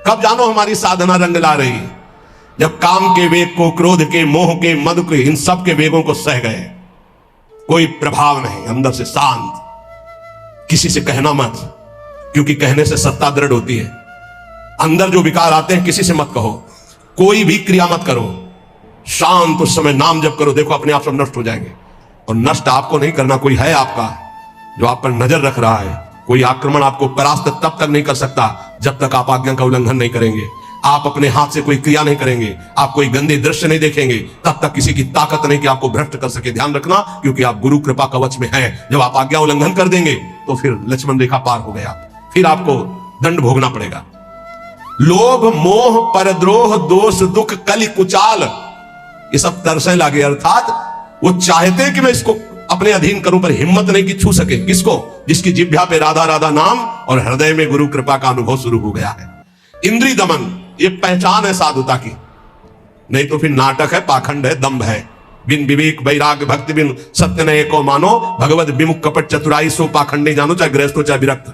कब जानो हमारी साधना रंग ला रही है? जब काम के वेग को, क्रोध के, मोह के, मद के, इन सब के वेगों को सह गए, कोई प्रभाव नहीं, अंदर से शांत। किसी से कहना मत, क्योंकि कहने से सत्ता दृढ़ होती है। अंदर जो विकार आते हैं किसी से मत कहो, कोई भी क्रिया मत करो, शांत उस समय नाम जप करो, देखो अपने आप सब नष्ट हो जाएंगे। और नष्ट आपको नहीं करना, कोई है आपका जो आप पर नजर रख रहा है। कोई आक्रमण आपको परास्त तब तक नहीं कर सकता जब तक आप आज्ञा का उल्लंघन नहीं करेंगे। आप अपने हाथ से कोई क्रिया नहीं करेंगे, आप कोई गंदे दृश्य नहीं देखेंगे, तब तक किसी की ताकत नहीं कि आपको भ्रष्ट कर सके। ध्यान रखना, क्योंकि आप गुरु कृपा कवच में हैं। जब आप आज्ञा उल्लंघन कर देंगे तो फिर लक्ष्मण रेखा पार हो गया, फिर आपको दंड भोगना पड़ेगा। लोभ, मोह, परद्रोह, दोष, दुख, कलि, कुचाल, ये सब तरसे लागे। अर्थात वो चाहते कि मैं इसको अपने अधीन करूं, पर हिम्मत नहीं कि छू सके। किसको? जिसकी जिह्वा पे राधा राधा नाम और हृदय में गुरु कृपा का अनुभव शुरू हो गया है। इंद्रिय दमन, ये पहचान है साधुता की, नहीं तो फिर नाटक है, पाखंड है, दंभ है। बिन विवेक वैराग्य भक्ति बिन सत्य न एको मानो, भगवत विमुख कपट चतुराई सो पाखंड नहीं जानो, चाहे गृहस्थ हो चाहे विरक्त।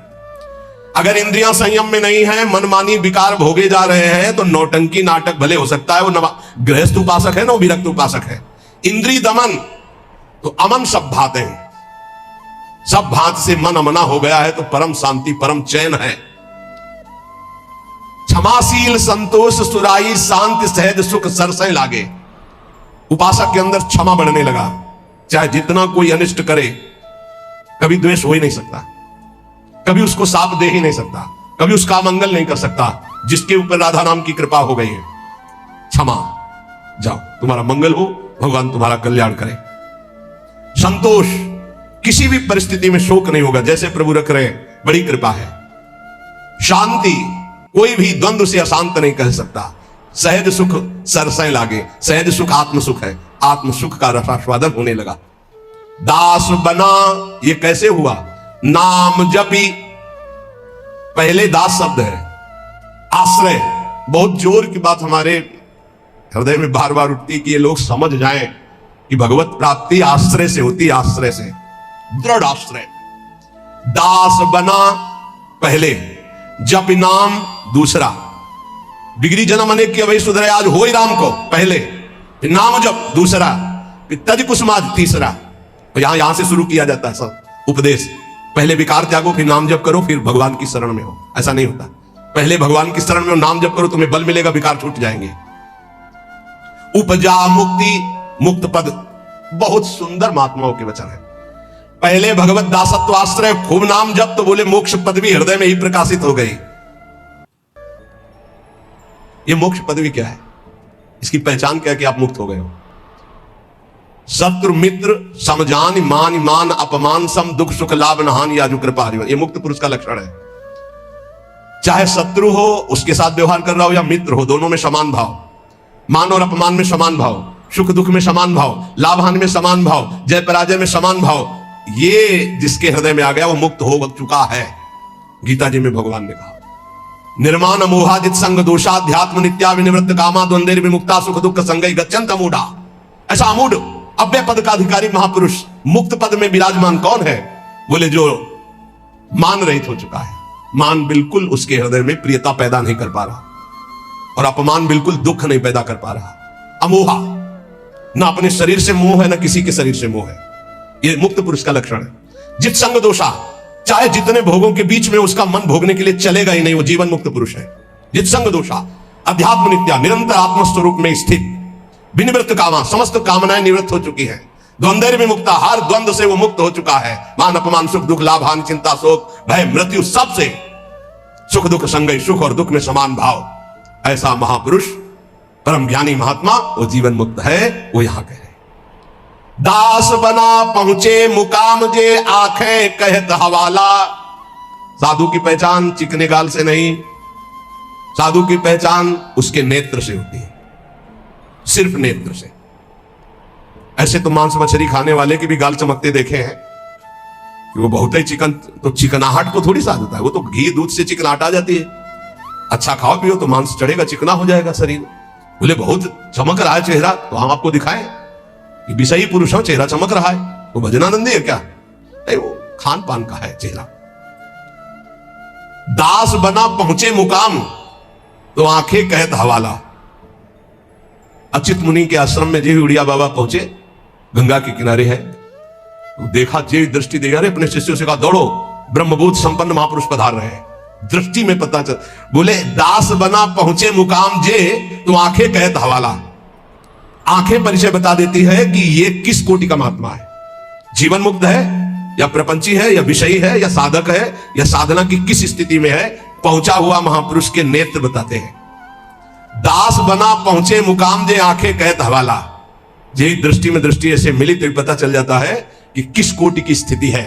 अगर इंद्रियां संयम में नहीं है, मनमानी विकार भोगे जा रहे हैं, तो नौटंकी नाटक भले हो सकता है, वो गृहस्थ उपासक है ना, वो विरक्त उपासक है। इंद्रिय दमन तो अमन सब भाते हैं, सब भात से मन अमना हो गया है तो परम शांति परम चैन है। क्षमाशील संतोष सुराई शांति सहज सुख सरसै लागे। उपासक के अंदर क्षमा बढ़ने लगा, चाहे जितना कोई अनिष्ट करे, कभी द्वेष हो ही नहीं सकता, कभी उसको साप दे ही नहीं सकता, कभी उसका मंगल नहीं कर सकता। जिसके ऊपर राधा नाम की कृपा हो गई है, क्षमा, जाओ तुम्हारा मंगल हो, भगवान तुम्हारा कल्याण करे। संतोष, किसी भी परिस्थिति में शोक नहीं होगा, जैसे प्रभु रख रहे, बड़ी कृपा है। शांति, कोई भी द्वंद्व से अशांत नहीं कह सकता। सहज सुख सरसै लागे, सहज सुख आत्म सुख है, आत्म सुख का रसास्वादन होने लगा। दास बना, ये कैसे हुआ? नाम जपी, पहले दास शब्द है, आश्रय। बहुत जोर की बात हमारे हृदय में बार बार उठती कि ये लोग समझ जाएं कि भगवत प्राप्ति आश्रय से होती है, आश्रय से, दृढ़ आश्रय। दास बना पहले, जप नाम दूसरा। बिगड़ी जन्म अनेक की अवै सुधरे, आज हो ही राम को पहले, फिर नाम जप दूसरा, फिर तज कुसुमाद तीसरा। तो यहां से शुरू किया जाता है सब उपदेश। पहले विकार त्यागो, फिर नाम जप करो, फिर भगवान की शरण में हो। ऐसा नहीं होता, पहले भगवान की शरण में हो, नाम जप करो, तुम्हें बल मिलेगा, विकार छूट जाएंगे। उपजा मुक्ति, मुक्त पद, बहुत सुंदर महात्माओं के वचन है। पहले भगवत दासत्व आश्रय, खूब नाम जप, तो बोले मोक्ष पदवी हृदय में ही प्रकाशित हो गई। ये मोक्ष पदवी क्या है? इसकी पहचान क्या है कि आप मुक्त हो गए हो। शत्रु मित्र समजान मान मान अपमान सम दुख सुख लाभ नहान या जो कृपा हरिवन, ये मुक्त पुरुष का लक्षण है। चाहे शत्रु हो उसके साथ व्यवहार कर रहा हो, या मित्र हो, दोनों में समान भाव, मान और अपमान में समान भाव, सुख दुख में समान भाव, लाभ हानि में समान भाव, जय पराजय में समान भाव। ये जिसके हृदय में आ गया वो मुक्त हो चुका है। गीता जी में भगवान ने कहा, निर्माण मोहादित संग दोषाध्यात्म नित्या विनिवृत्त कामा द्वंद्वेर विमुक्ता सुख दुख संगै गच्छन्त अमूढ़ा। ऐसा अमूढ़ अव्यय पद का अधिकारी महापुरुष मुक्त पद में विराजमान कौन है? बोले जो मान रहित हो चुका है। मान बिल्कुल उसके हृदय में प्रियता पैदा नहीं कर पा रहा, और अपमान बिल्कुल दुख नहीं पैदा कर पा रहा। अमोहा, ना अपने शरीर से मोह है, ना किसी के शरीर से मोह है। ये मुक्त पुरुष का लक्षण है। जित संग दोषा, चाहे जितने भोगों के बीच में उसका मन भोगने के लिए चलेगा ही नहीं, वो जीवन मुक्त पुरुष है। जित संग दोषा, अध्यात्म नित्या, निरंतर आत्मस्वरूप में स्थित, विनिवृत्त कामा, समस्त कामनाएं निवृत्त हो चुकी है। द्वंद्व विमुक्ता, हर द्वंद्व से वो मुक्त हो चुका है। मान अपमान सुख दुख लाभ हानि चिंता शोक भय मृत्यु, सबसे सुख दुख संगय, सुख और दुख में समान भाव। ऐसा महापुरुष परम ज्ञानी महात्मा वो जीवन मुक्त है। वो यहां कह रहे, दास बना पहुंचे मुकाम जे आंखें कहत हवाला। साधु की पहचान चिकने गाल से नहीं, साधु की पहचान उसके नेत्र से होती है, सिर्फ नेत्र से। ऐसे तो मांस मछली खाने वाले की भी गाल चमकते देखे हैं कि वो बहुत ही चिकन, तो चिकनाहट को थोड़ी साधुता है, वो तो घी दूध से चिकनाहट आ जाती है। अच्छा खाओ पियो तो मांस चढ़ेगा, चिकना हो जाएगा शरीर। बोले बहुत चमक रहा है चेहरा, तो हम आपको दिखाएं कि विषयी पुरुष हो, चेहरा चमक रहा है, वो भजनानंदी है क्या? नहीं, वो खान पान का है चेहरा। दास बना पहुंचे मुकाम, तो आंखें कहत हवाला। अच्युत मुनि के आश्रम में जे उड़िया बाबा पहुंचे, गंगा के किनारे है, तो देखा, जे दृष्टि दे रहे, अपने शिष्यों से कहा दौड़ो, ब्रह्मबोध संपन्न महापुरुष पधार रहे हैं। दृष्टि में पता चल, बोले दास बना पहुंचे मुकाम जे, तो आंखें कहत हवाला। आंखें परिचय बता देती है कि ये किस कोटि का महात्मा है, जीवन मुक्त है या प्रपंची है या विषयी है या साधक है या साधना की किस स्थिति में है। पहुंचा हुआ महापुरुष के नेत्र बताते हैं। दास बना पहुंचे मुकाम जे, आंखें कहत हवाला। जे दृष्टि में दृष्टि ऐसे मिली तो पता चल जाता है कि किस कोटि की स्थिति है।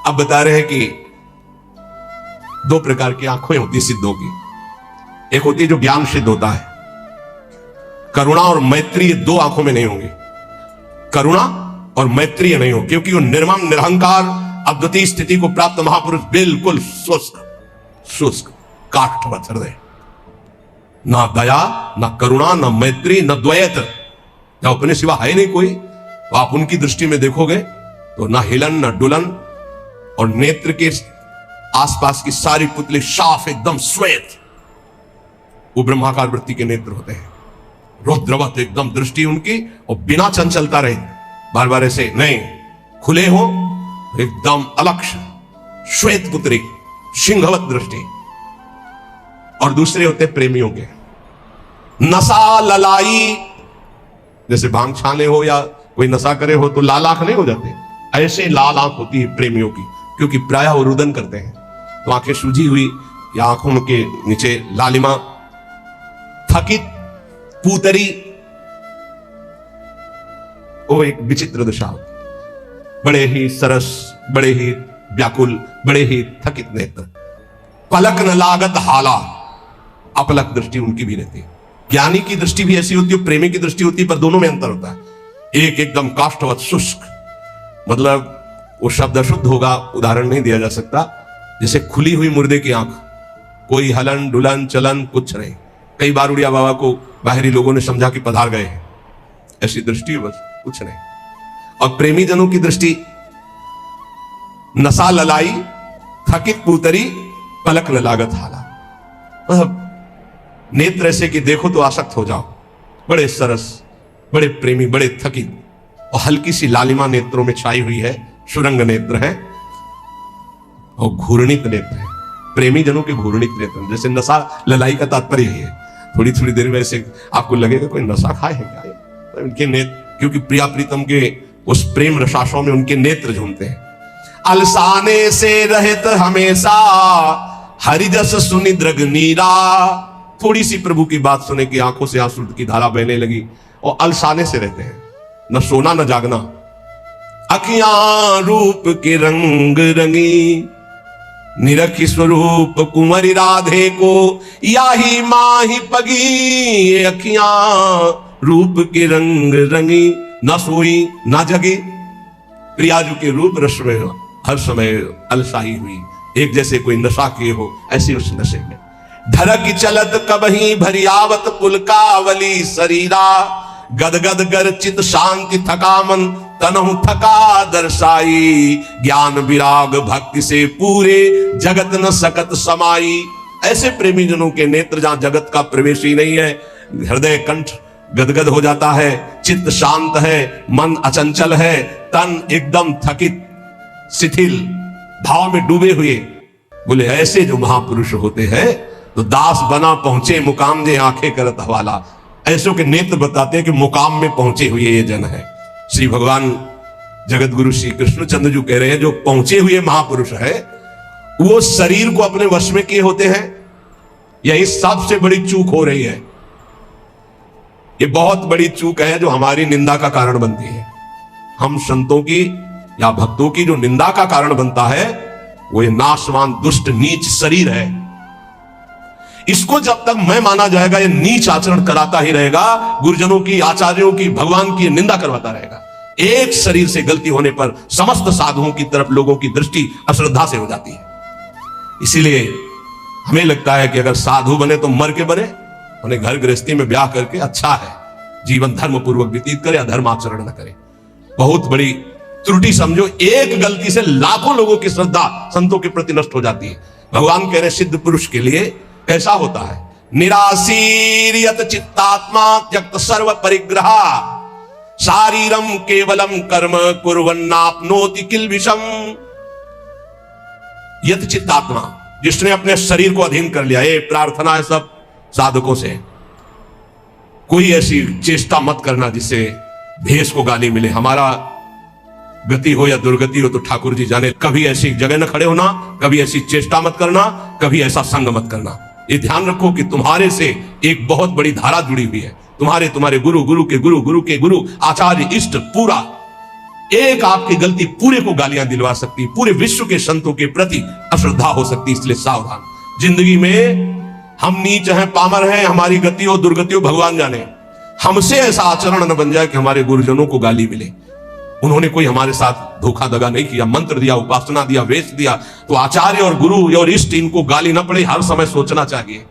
अब बता रहे हैं कि दो प्रकार की आंखें होती सिद्धों की। एक होती है जो ज्ञान सिद्ध होता है, करुणा और मैत्री, दो आंखों में नहीं होंगे, करुणा और मैत्री नहीं हो, क्योंकि वो निर्मम निरहंकार अद्वितीय स्थिति को प्राप्त महापुरुष बिल्कुल शुष्क काष्ठवत हृदय, ना दया ना करुणा ना मैत्री ना द्वैत, जब अपने सिवा है नहीं कोई, तो आप उनकी दृष्टि में देखोगे तो ना हिलन ना डुलन, और नेत्र के आसपास की सारी पुतली साफ एकदम श्वेत, वो ब्रह्माकार वृत्ति के नेत्र होते हैं। रौद्रवत एकदम दृष्टि उनकी, और बिना चंचलता रहे, बार बार ऐसे नहीं, खुले हो एकदम अलक्ष श्वेत पुत्री सिंहवत दृष्टि। और दूसरे होते प्रेमियों के, नशा ललाई, जैसे भांग छाने हो या कोई नशा करे हो तो लाल आंख नहीं हो जाते, ऐसे लाल आंख होती है प्रेमियों की, क्योंकि प्रायः वो रुदन करते हैं, तो आंखें सूजी हुई या आंखों के नीचे लालिमा, थकित, पूतरी, वो एक विचित्र दशा होती, बड़े ही सरस, बड़े ही व्याकुल, बड़े ही थकित नेत्र, पलक न लागत हाला, अपलक दृष्टि उनकी भी रहती है। ज्ञानी की दृष्टि भी ऐसी होती है, प्रेमी की दृष्टि होती है, पर दोनों में अंतर होता है। एक एकदम काष्ठवत शुष्क, मतलब वो शब्द अशुद्ध होगा, उदाहरण नहीं दिया जा सकता, जैसे खुली हुई मुर्दे की आंख, कोई हलन डुलन चलन कुछ नहीं। कई बार उड़िया बाबा को बाहरी लोगों ने समझा कि पधार गए हैं, ऐसी दृष्टि बस कुछ नहीं। और प्रेमी जनों की दृष्टि नशा ललाई, थकित पूतरी, पलक न लागत हाला, मतलब नेत्र ऐसे कि देखो तो आसक्त हो जाओ, बड़े सरस, बड़े प्रेमी, बड़े थकित, और हल्की सी लालिमा नेत्रों में छाई हुई है, सुरंग नेत्र है और घूर्णित नेत्र है। प्रेमी जनों के घूर्णित नेत्र, जैसे नशा ललाई का तात्पर्य यही है, थोड़ी थोड़ी देर में ऐसे आपको लगेगा कोई नशा खाए है क्या, तो उनके नेत्र, क्योंकि प्रिया प्रीतम के उस प्रेम रसाशों में उनके नेत्र झूमते हैं। अलसाने से रहित हमेशा हरिजस सुनि दृग नीरा, थोड़ी सी प्रभु की बात सुने की आंखों से आंसू की धारा बहने लगी, और अलसाने से रहते हैं, न सोना न जागना। अखियां रूप के रंग रंगी, निरखी स्वरूप कुंवरी राधे को, याही माही पगी, ये अखियां रूप के रंग रंगी, न सोई न जगी। प्रियाजू के रूप रस में हर समय अलसाई हुई, एक जैसे कोई नशा किए हो, ऐसे उस नशे में। धरक चलत कबही भरियावत पुलकावली शरीरा, गदगद गर चित शांति थका मन, तनहु थका दर्शाई, ज्ञान विराग भक्ति से पूरे जगत न सकत समाई। ऐसे प्रेमी जनों के नेत्र जहां जगत का प्रवेश ही नहीं है, हृदय कंठ गदगद हो जाता है, चित्त शांत है, मन अचंचल है, तन एकदम थकित शिथिल भाव में डूबे हुए। बोले ऐसे जो महापुरुष होते हैं तो दास बना पहुंचे मुकाम जे, आंखें करत हवाला। ऐसों के नेत्र बताते हैं कि मुकाम में पहुंचे हुए ये जन है। श्री भगवान जगत गुरु श्री कृष्णचंद्र जी कह रहे हैं, जो पहुंचे हुए महापुरुष है वो शरीर को अपने वश में किए होते हैं। यही सबसे बड़ी चूक हो रही है, ये बहुत बड़ी चूक है जो हमारी निंदा का कारण बनती है। हम संतों की या भक्तों की जो निंदा का कारण बनता है वो ये नाशवान दुष्ट नीच शरीर है। इसको जब तक मैं माना जाएगा, ये नीच आचरण कराता ही रहेगा, गुरुजनों की, आचार्यों की, भगवान की निंदा करवाता रहेगा। एक शरीर से गलती होने पर समस्त साधुओं की तरफ लोगों की दृष्टि अश्रद्धा से हो जाती है। इसीलिए हमें लगता है कि अगर साधु बने तो मर के बने, उन्हें घर गृहस्थी में ब्याह करके अच्छा है, जीवन धर्म पूर्वक व्यतीत करे, अधर्म आचरण न करे। बहुत बड़ी त्रुटि समझो, एक गलती से लाखों लोगों की श्रद्धा संतों के प्रति नष्ट हो जाती है। भगवान कह रहे सिद्ध पुरुष के लिए कैसा होता है, निराशीर्यत चित्तात्मा त्यक्त सर्व परिग्रह शारीरम केवलम कर्म कुर्वन्नाप्नोति किल विषम। यत चित्तात्मा, जिसने अपने शरीर को अधीन कर लिया। ये प्रार्थना है सब साधकों से, कोई ऐसी चेष्टा मत करना जिससे भेष को गाली मिले। हमारा गति हो या दुर्गति हो तो ठाकुर जी जाने। कभी ऐसी जगह न खड़े होना, कभी ऐसी चेष्टा मत करना, कभी ऐसा संग मत करना। ये ध्यान रखो कि तुम्हारे से एक बहुत बड़ी धारा जुड़ी हुई है। तुम्हारे गुरु, गुरु के गुरु, गुरु के गुरु, आचार्य, इष्ट, पूरा एक आपकी गलती पूरे को गालियां दिलवा सकती, पूरे विश्व के संतों के प्रति अश्रद्धा हो सकती। इसलिए सावधान। जिंदगी में हम नीच हैं, पामर हैं, हमारी गति हो दुर्गति हो भगवान जाने। हमसे ऐसा आचरण न बन जाए कि हमारे गुरुजनों को गाली मिले। उन्होंने कोई हमारे साथ धोखा दगा नहीं किया, मंत्र दिया, उपासना दिया, वेश दिया, तो आचार्य और गुरु और इष्ट इनको गाली न पड़े, हर समय सोचना चाहिए।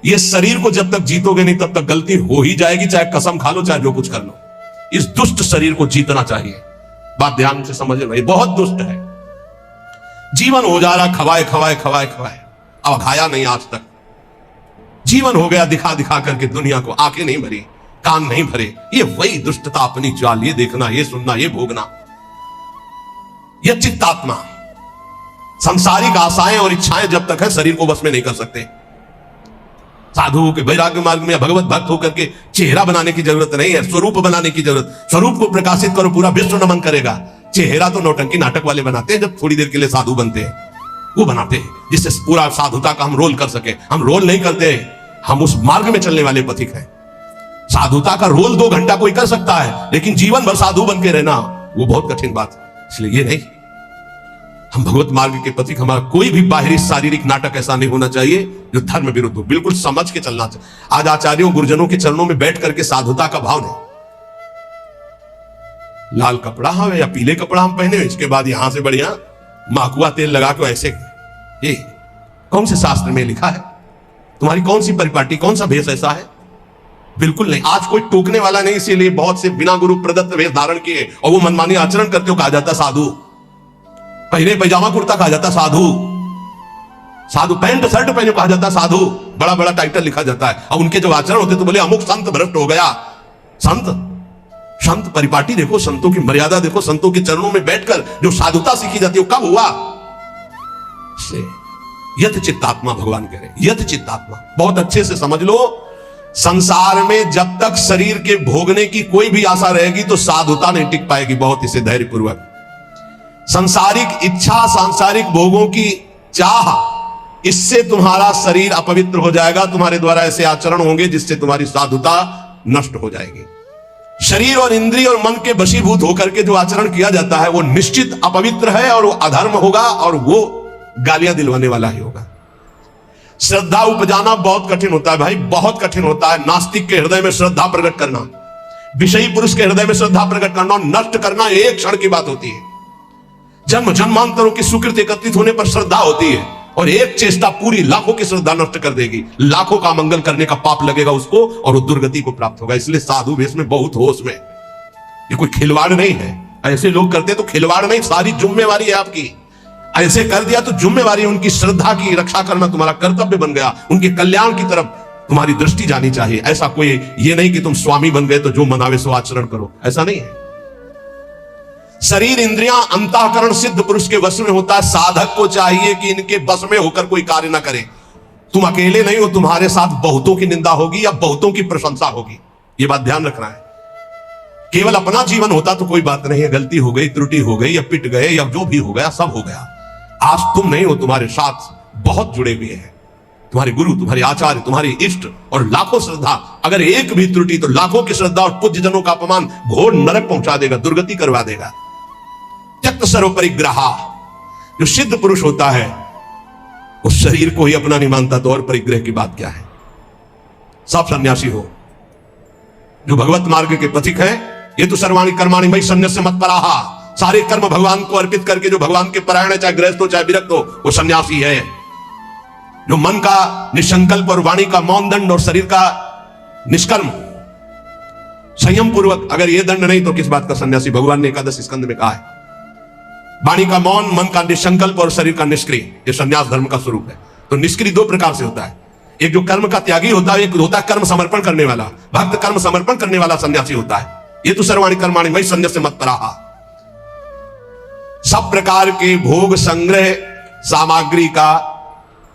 ये शरीर को जब तक जीतोगे नहीं तब तक गलती हो ही जाएगी, चाहे कसम खा लो, चाहे जो कुछ कर लो। इस दुष्ट शरीर को जीतना चाहिए। बात ध्यान से समझ लो, ये बहुत दुष्ट है। जीवन हो जा रहा खवाए खवाए खवाए खवाए, अब खाया नहीं आज तक। जीवन हो गया दिखा दिखा करके दुनिया को, आंखें नहीं भरी, कान नहीं भरे। ये वही दुष्टता अपनी चाल, ये देखना, ये सुनना, ये भोगना। यह चित्तात्मा सांसारिक आशाएं और इच्छाएं जब तक है शरीर को बस में नहीं कर सकते। साधु के वैराग्य मार्ग में भगवत भक्त होकर के चेहरा बनाने की जरूरत नहीं है, स्वरूप बनाने की जरूरत। स्वरूप को प्रकाशित करो, पूरा विश्व नमन करेगा। चेहरा तो नौटंकी नाटक वाले बनाते हैं, जब थोड़ी देर के लिए साधु बनते हैं वो बनाते हैं, जिससे पूरा साधुता का हम रोल कर सके। हम रोल नहीं करते, हम उस मार्ग में चलने वाले पथिक हैं। साधुता का रोल 2 घंटा कोई कर सकता है, लेकिन जीवन भर साधु बन के रहना वो बहुत कठिन बात है। इसलिए ये नहीं, हम भगवत मार्ग के पथिक। हमारा कोई भी बाहरी शारीरिक नाटक ऐसा नहीं होना चाहिए जो धर्म विरुद्ध हो। बिल्कुल समझ के चलना चाहिए। आज आचार्यों गुरुजनों के चरणों में बैठ करके साधुता का भाव नहीं। लाल कपड़ा हो या पीले कपड़ा हम पहने, इसके बाद यहां से बढ़िया माकुआ तेल लगा के ऐसे, ये कौन से शास्त्र में लिखा है? तुम्हारी कौन सी परिपाटी, कौन सा भेष ऐसा है? बिल्कुल नहीं। आज कोई टोकने वाला नहीं, इसीलिए बहुत से बिना गुरु प्रदत्त वेश धारण किए और वो मनमानी आचरण करते हो कहा जाता साधु। पहले पैजामा कुर्ता कहा जाता साधु, साधु पैंट शर्ट पहने कहा जाता साधु, बड़ा बड़ा टाइटल लिखा जाता है। और उनके जो आचरण होते तो बोले अमुक संत भ्रष्ट हो गया। संत परिपाटी देखो, संतों की मर्यादा देखो, संतों के चरणों में बैठकर जो साधुता सीखी जाती है वो कब हुआ? यथ चित्तात्मा भगवान कह रहे, यथ चित्तात्मा। बहुत अच्छे से समझ लो, संसार में जब तक शरीर के भोगने की कोई भी आशा रहेगी तो साधुता नहीं टिक पाएगी। बहुत इसे धैर्यपूर्वक, सांसारिक इच्छा, सांसारिक भोगों की चाह, इससे तुम्हारा शरीर अपवित्र हो जाएगा। तुम्हारे द्वारा ऐसे आचरण होंगे जिससे तुम्हारी साधुता नष्ट हो जाएगी। शरीर और इंद्रिय और मन के वशीभूत होकर के जो आचरण किया जाता है वो निश्चित अपवित्र है और वो अधर्म होगा और वो गालियां दिलवाने वाला ही होगा। श्रद्धा उपजाना बहुत कठिन होता है भाई, बहुत कठिन होता है। नास्तिक के हृदय में श्रद्धा प्रकट करना, विषयी पुरुष के हृदय में श्रद्धा प्रकट करना और नष्ट करना एक क्षण की बात होती है। जन्म जन्मांतरों की सुकृत एकत्रित होने पर श्रद्धा होती है और एक चेष्टा पूरी लाखों की श्रद्धा नष्ट कर देगी। लाखों का मंगल करने का पाप लगेगा उसको और वो दुर्गति को प्राप्त होगा। इसलिए साधु वेश में बहुत होश में, ये कोई खिलवाड़ नहीं है। ऐसे लोग करते तो खिलवाड़ नहीं, सारी जिम्मेवारी है आपकी। ऐसे कर दिया तो जिम्मेवारी, उनकी श्रद्धा की रक्षा करना तुम्हारा कर्तव्य बन गया। उनके कल्याण की तरफ तुम्हारी दृष्टि जानी चाहिए। ऐसा कोई ये नहीं कि तुम स्वामी बन गए तो जो मनावे सो आचरण करो, ऐसा नहीं है। शरीर, इंद्रियां, अंतःकरण सिद्ध पुरुष के वश में होता है। साधक को चाहिए कि इनके वश में होकर कोई कार्य ना करे। तुम अकेले नहीं हो, तुम्हारे साथ बहुतों की निंदा होगी या बहुतों की प्रशंसा होगी। ये बात ध्यान रखना है। केवल अपना जीवन होता तो कोई बात नहीं है, गलती हो गई, त्रुटि हो गई या पिट गए या जो भी हो गया सब हो गया। आज तुम नहीं हो, तुम्हारे साथ बहुत जुड़े हुए हैं, तुम्हारे गुरु, तुम्हारे आचार्य, तुम्हारे इष्ट और लाखों श्रद्धा। अगर एक भी त्रुटि तो लाखों की श्रद्धा और पूज्य जनों का अपमान घोर नरक पहुंचा देगा, दुर्गति करवा देगा। त्यक्त सर्व परिग्रह, जो सिद्ध पुरुष होता है उस शरीर को ही अपना नहीं मानता तो और परिग्रह की बात क्या है। सब सन्यासी हो जो भगवत मार्ग के पथिक है, ये तो सर्वाणी कर्माणि मयि सन्न्यस्य मत्पराः, सारे कर्म भगवान को अर्पित करके जो भगवान के परायण है, चाहे गृहस्थ हो चाहे विरक्त हो, वो सन्यासी है। जो मन का निसंकल्प और वाणी का मौन दंड और शरीर का निष्कर्म संयम पूर्वक, अगर ये दंड नहीं तो किस बात का सन्यासी। भगवान ने एकादश स्कंद में कहा है वाणी का मौन, मन का निसंकल्प और शरीर का निष्क्रिय, ये संन्यास धर्म का स्वरूप है। तो निष्क्रिय दो प्रकार से होता है, एक जो कर्म का त्यागी होता है, एक होता है कर्म समर्पण करने वाला। भक्त कर्म समर्पण करने वाला सन्यासी होता है। ये तो सर्वाणि कर्माणि मयि सन्न्यस्य मत्पराः। सब प्रकार के भोग संग्रह सामग्री का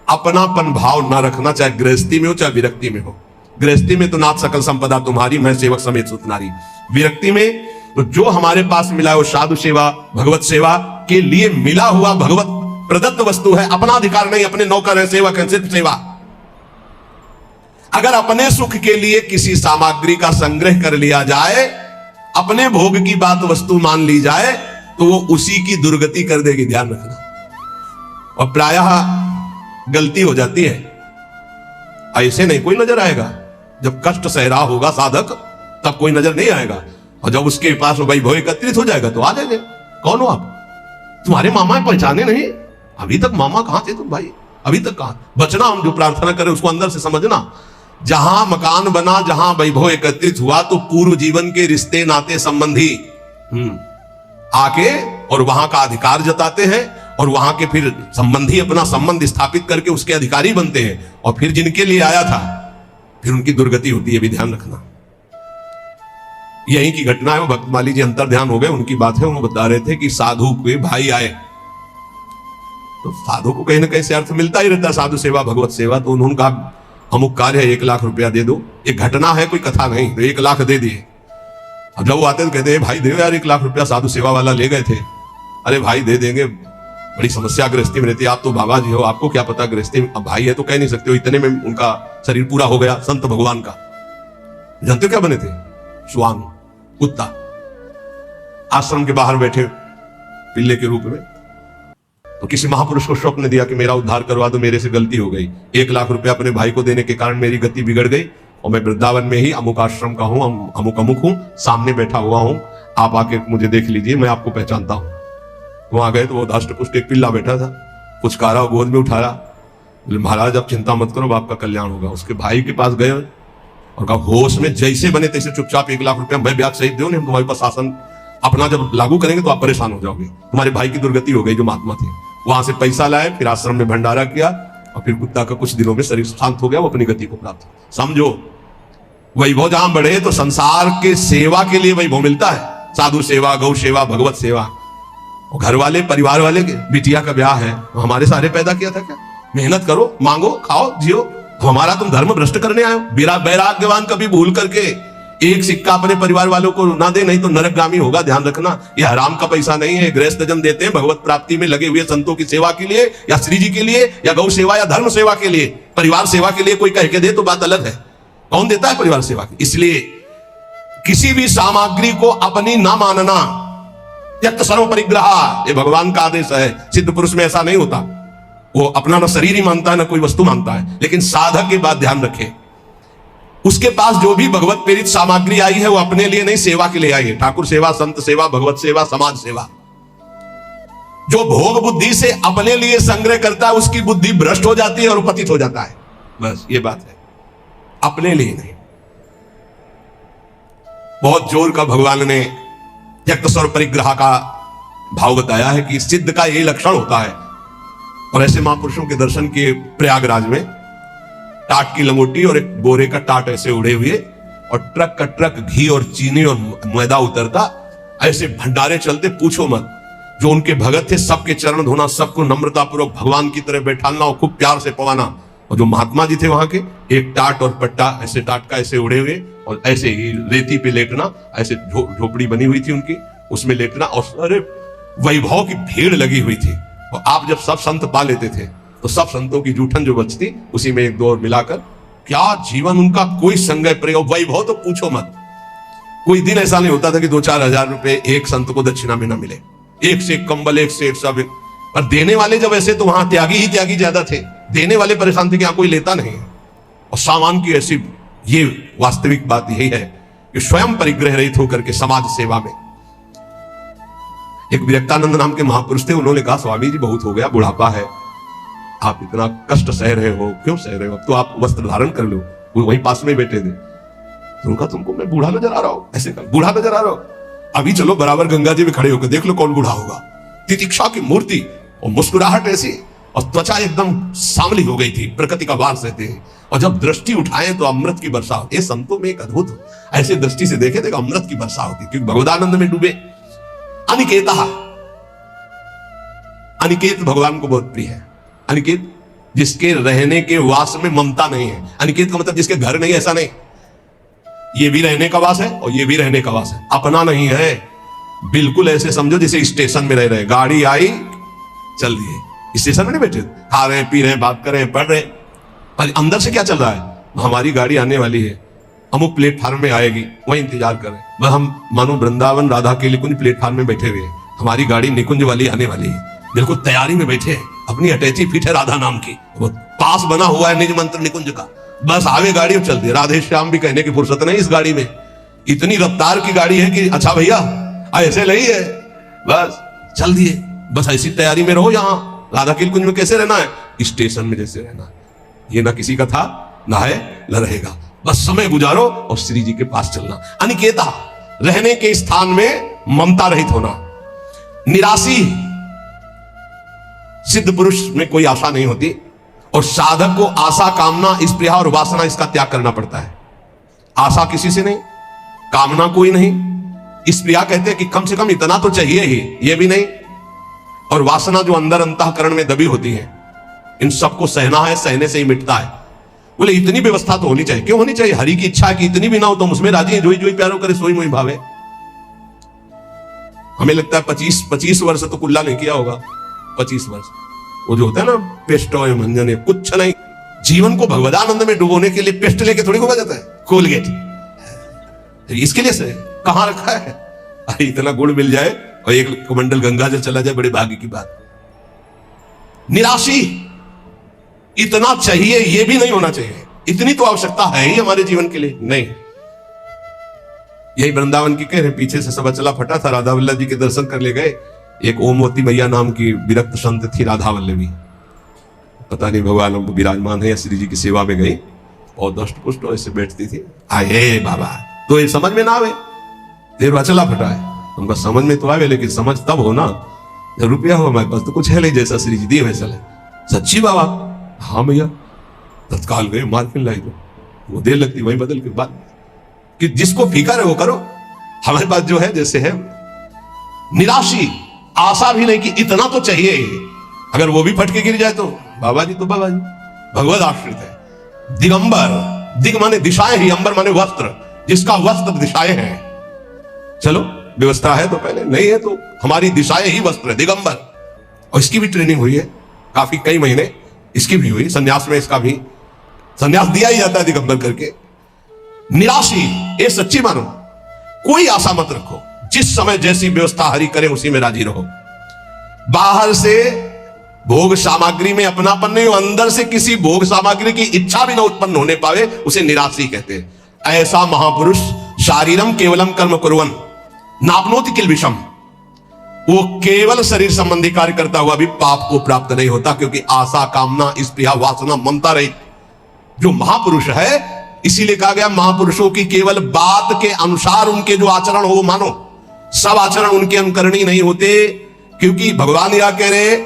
अपनापन भाव ना रखना, चाहे गृहस्थी में हो चाहे विरक्ति में हो। गृहस्थी में तो नाथ सकल संपदा तुम्हारी, मैं सेवक समेत सुतनारी। विरक्ति में तो जो हमारे पास मिला है वो साधु सेवा, भगवत सेवा के लिए मिला हुआ भगवत प्रदत्त वस्तु है, अपना अधिकार नहीं, अपने नौकर है, सेवक है, सिर्फ सेवा। अगर अपने सुख के लिए किसी सामग्री का संग्रह कर लिया जाए, अपने भोग की बात वस्तु मान ली जाए, तो वो उसी की दुर्गति कर देगी, ध्यान रखना। और प्रायः गलती हो जाती है, ऐसे नहीं कोई नजर आएगा। जब कष्ट सह रहा होगा साधक तब कोई नजर नहीं आएगा, और जब उसके पास वैभव एकत्रित हो जाएगा तो आ जाएंगे। कौन हो आप? तुम्हारे मामा पहचाने नहीं, अभी तक मामा कहां थे तुम भाई, अभी तक कहां? बचना, हम जो प्रार्थना करें उसको अंदर से समझना। जहां मकान बना, जहां वैभव एकत्रित हुआ, तो पूर्व जीवन के रिश्ते नाते संबंधी आके और वहां का अधिकार जताते हैं, और वहां के फिर संबंधी अपना संबंध स्थापित करके उसके अधिकारी बनते हैं, और फिर जिनके लिए आया था फिर उनकी दुर्गति होती है, भी ध्यान रखना। यही की घटना है। वो भक्तमाली जी अंतर ध्यान हो गए, उनकी बात है। वो बता रहे थे कि साधु के भाई आए, तो साधु को कहीं ना कहीं से अर्थ मिलता ही रहता है, साधु सेवा भगवत सेवा। तो उन्होंने कहा अमुक कार्य है, 1 लाख रुपया दे दो। एक घटना है, कोई कथा नहीं, तो 1 लाख दे दिए। अब जब वो आते तो कहते भाई दे यार 1 लाख रुपया, साधु सेवा वाला ले गए थे। अरे भाई दे देंगे, बड़ी समस्या गृहस्थी में रहती है, आप तो बाबा जी हो, आपको क्या पता गृहस्थी में। अब भाई है तो कह नहीं सकते हो, इतने में उनका शरीर पूरा हो गया। संत भगवान का जानते हो क्या बने थे? श्वान, कुत्ता, आश्रम के बाहर बैठे पिल्ले के रूप में। तो किसी महापुरुष को स्वप्न दिया कि मेरा उद्धार करवा दो, मेरे से गलती हो गई, 1 लाख रुपया अपने भाई को देने के कारण मेरी गति बिगड़ गई, और मैं वृंदावन में ही अमुक आश्रम का हूं, अमुक अमुक हूं, सामने बैठा हुआ हूं, आप आके मुझे देख लीजिए, मैं आपको पहचानता हूं। वहां गए तो वो धष्टपुष्ट एक पिल्ला बैठा था, पुचकारा, गोद में उठाया, बोले महाराज आप चिंता मत करो, आपका कल्याण होगा। उसके भाई के पास गए और कहा होश में जैसे बने तैसे चुपचाप 1 लाख रुपया मैं ब्याज सहित दो, नहीं हम तुम्हारे पास शासन अपना जब लागू करेंगे तो आप परेशान हो जाओगे। तुम्हारे भाई की दुर्गति हो गई जो महात्मा थे। वहां से पैसा लाए, फिर आश्रम में भंडारा किया, और फिर कुत्ता का कुछ दिनों में शरीर शांत हो गया, वो अपनी गति को प्राप्त। समझो, वैभव जहां बढ़े तो संसार के सेवा के लिए वैभव मिलता है, साधु सेवा, गौ सेवा, भगवत सेवा। घर वाले, परिवार वाले के बिटिया का ब्याह है, हमारे सारे पैदा किया था क्या? मेहनत करो, मांगो, खाओ, जियो। हमारा तुम धर्म भ्रष्ट करने आए हो? वैराग्यवान कभी भूल करके एक सिक्का अपने परिवार वालों को ना दे, नहीं तो नरकगामी होगा, ध्यान रखना। ये हराम का पैसा नहीं है। गृहस्थ जन देते हैं भगवत प्राप्ति में लगे हुए संतों की सेवा के लिए, या श्री जी के लिए, या गौ सेवा या धर्म सेवा के लिए। परिवार सेवा के लिए कोई कह के दे तो बात अलग है, कौन देता है परिवार सेवा की? इसलिए किसी भी सामग्री को अपनी ना मानना, त्यक्त सर्व परिग्रह, ये भगवान का आदेश है। सिद्ध पुरुष में ऐसा नहीं होता, वो अपना ना शरीर ही मानता है ना कोई वस्तु मानता है। लेकिन साधक की बात ध्यान रखे, उसके पास जो भी भगवत प्रेरित सामग्री आई है वो अपने लिए नहीं, सेवा के लिए आई है। ठाकुर सेवा, संत सेवा, भगवत सेवा, समाज सेवा। जो भोग बुद्धि से अपने लिए संग्रह करता है उसकी बुद्धि भ्रष्ट हो जाती है और पतित हो जाता है। बस ये बात है, अपने लिए नहीं। बहुत जोर का भगवान ने त्यक्त सर्व परिग्रह का भाव बताया है कि सिद्ध का यही लक्षण होता है। और ऐसे महापुरुषों के दर्शन किए प्रयागराज में, टाट की लंगोटी और एक बोरे का टाट ऐसे उड़े हुए, और ट्रक का ट्रक घी और चीनी और मैदा उतरता, ऐसे भंडारे चलते, पूछो मत। जो उनके भगत थे सबके चरण धोना, सबको नम्रता पूर्वक भगवान की तरह बैठाना और खूब प्यार से पवाना। और जो महात्मा जी थे वहां के, एक टाट और पट्टा ऐसे टाट का ऐसे उड़े हुए, और ऐसे ही रेती पे लेटना, ऐसे झोपड़ी बनी हुई थी उनकी, उसमें लेटना। और अरे वैभव की भीड़ लगी हुई थी। और आप जब सब संत पा लेते थे तो सब संतों की जूठन जो बचती उसी में एक दो और मिलाकर, क्या जीवन उनका, कोई संगय प्रयोग, वैभव तो पूछो मत। कोई दिन ऐसा नहीं होता था कि 2-4 हजार रुपए एक संत को दक्षिणा में ना मिले। एक से एक कंबल, एक से एक सब। पर देने वाले जब ऐसे, तो वहां त्यागी ही त्यागी ज्यादा थे। देने वाले परेशान थे कि यहां कोई लेता नहीं। और सामान की ऐसी, ये वास्तविक बात यही है कि स्वयं परिग्रह रहित होकर के समाज सेवा में। एक विरक्तानंद नाम के महापुरुष थे, उन्होंने कहा स्वामी जी बहुत हो गया, बुढ़ापा है, आप इतना कष्ट सह रहे हो, क्यों सह रहे हो? अब तो आप वस्त्र धारण कर लो। वो वहीं पास में बैठे थे। तो उनका तुमको मैं बूढ़ा नजर आ रहा हूं? ऐसे कहा, बूढ़ा नजर आ रहा हूं? अभी चलो बराबर गंगा जी में खड़े होकर देख लो कौन बूढ़ा होगा। तितिक्षा की मूर्ति और मुस्कुराहट ऐसी, और त्वचा एकदम सांवली हो गई थी, प्रकृति का वास रहते हैं। और जब दृष्टि उठाए तो अमृत की वर्षा होती है। संतों में एक अद्भुत ऐसे दृष्टि से देखे तो अमृत की वर्षा होती, क्योंकि भगवदानंद में डूबे। अनिकेत, अनिकेत भगवान को बहुत प्रिय है। अनिकेत जिसके रहने के वास में ममता नहीं है। अनिकेत का मतलब जिसके घर नहीं, ऐसा नहीं, ये भी रहने का वास है और ये भी रहने का वास है, अपना नहीं है। बिल्कुल ऐसे समझो जैसे स्टेशन में रह रहे, गाड़ी आई चल दिए, स्टेशन में नहीं बैठे, खा रहे हैं, पी रहे हैं, बात कर रहे हैं, पढ़ रहे हैं, पर अंदर से क्या चल रहा है, हमारी गाड़ी आने वाली है, अमुक प्लेटफार्म में आएगी, वही इंतजार कर रहे हैं। बस हम मानो वृंदावन राधा के निकुंज प्लेटफार्म में बैठे हुए हैं, हमारी गाड़ी निकुंज वाली आने वाली है, बिल्कुल तैयारी में बैठे हैं, अपनी अटैची फिट है राधा नाम की, वो पास बना हुआ है निज मंत्र निकुंज का, बस आवे गाड़ी चल दी। राधे श्याम भी कहने की फुर्सत नहीं इस गाड़ी में, इतनी रफ्तार की गाड़ी है कि अच्छा भैया ऐसे नहीं है, बस चल दिए, बस ऐसी तैयारी में रहो। यहाँ राधा के कुंज में कैसे रहना है, स्टेशन में जैसे रहना है। ये ना किसी का था, ना है, न रहेगा, बस समय गुजारो और श्री जी के पास चलना। अनिकेता, रहने के स्थान में ममता रहित होना। निराशी, सिद्ध पुरुष में कोई आशा नहीं होती, और साधक को आशा, कामना, स्पृहा और वासना इसका त्याग करना पड़ता है। आशा किसी से नहीं, कामना कोई नहीं, स्पृहा कहते हैं कि कम से कम इतना तो चाहिए ही, ये भी नहीं, और वासना जो अंदर अंतःकरण में दबी होती है, इन सबको सहना है, सहने से ही मिटता है। बोले इतनी व्यवस्था तो होनी चाहिए, क्यों होनी चाहिए, हरि की इच्छा है कि इतनी भी ना हो तो उसमें राजी है, जोई जोई प्यारो करे सोई मोई भावे। हमें लगता है 25 वर्ष तो कुल्ला नहीं किया होगा, 25 वर्ष, वो जो होता है ना पेस्ट और मंजन है, कुछ नहीं। जीवन को भगवदानंद में डुबोने के लिए पेस्ट लेके थोड़ी घुमा जाता है, कोलगेट इसके लिए से कहां रखा है, अरे इतना गुड़ मिल जाए और एक कमंडल गंगा जल चला जाए, बड़े भाग्य की बात। निराशी, इतना चाहिए ये भी नहीं होना चाहिए, इतनी तो आवश्यकता है ही हमारे जीवन के लिए नहीं। यही वृंदावन की कह रहे, पीछे से सब अचला फटा था, राधा वल्लभ जी के दर्शन कर ले गए। एक ओमवती मैया नाम की विरक्त संत थी, राधा वल्लभी, पता नहीं भगवान विराजमान है या श्री जी की सेवा में गई, और दष्ट पुष्ट ऐसे बैठती थी। आए बाबा, तो ये समझ में ना आवे, देर अचला फटा है, उनका समझ में तो आवे, लेकिन समझ तब हो ना जब रुपया हो हमारे पास, तो कुछ है नहीं, जैसा श्री जी दिए वैसा ले। सच्ची बाबा, हाँ भैया, तत्काल गए मार्केट लाई, दो वो देर लगती, वही बदल के बाद कि जिसको फिकर है वो करो। हमारे पास जो है जैसे है, निराशी, आशा भी नहीं कि इतना तो चाहिए, अगर वो भी फटके गिर जाए तो बाबा जी तो बाबा जी, भगवत आश्रित है। दिगंबर, दिग माने दिशाएं ही, अंबर माने वस्त्र, जिसका वस्त्र दिशाएं हैं। चलो व्यवस्था है तो पहले, नहीं है तो हमारी दिशाएं ही वस्त्र है, दिगंबर। और इसकी भी ट्रेनिंग हुई है काफी, कई महीने इसकी भी हुई, संन्यास में इसका भी संन्यास दिया ही जाता है दिगंबर करके। निराशी, ये सच्ची मानो, कोई आशा मत रखो, जिस समय जैसी व्यवस्था हरि करे उसी में राजी रहो। बाहर से भोग सामग्री में अपनापन नहीं हो, अंदर से किसी भोग सामग्री की इच्छा भी ना उत्पन्न होने पावे, उसे निराशी कहते हैं। ऐसा महापुरुष शारीरम केवलम कर्म कुर्वन् नाप्नोति किल विषम, वो केवल शरीर संबंधी कार्य करता हुआ भी पाप को प्राप्त नहीं होता, क्योंकि आशा, कामना, स्पृहा, वासना, ममता रहित जो महापुरुष है, इसीलिए कहा गया महापुरुषों की केवल बात के अनुसार उनके जो आचरण हो मानो, सब आचरण उनके अनुकरणीय नहीं होते, क्योंकि भगवान यह कह रहे,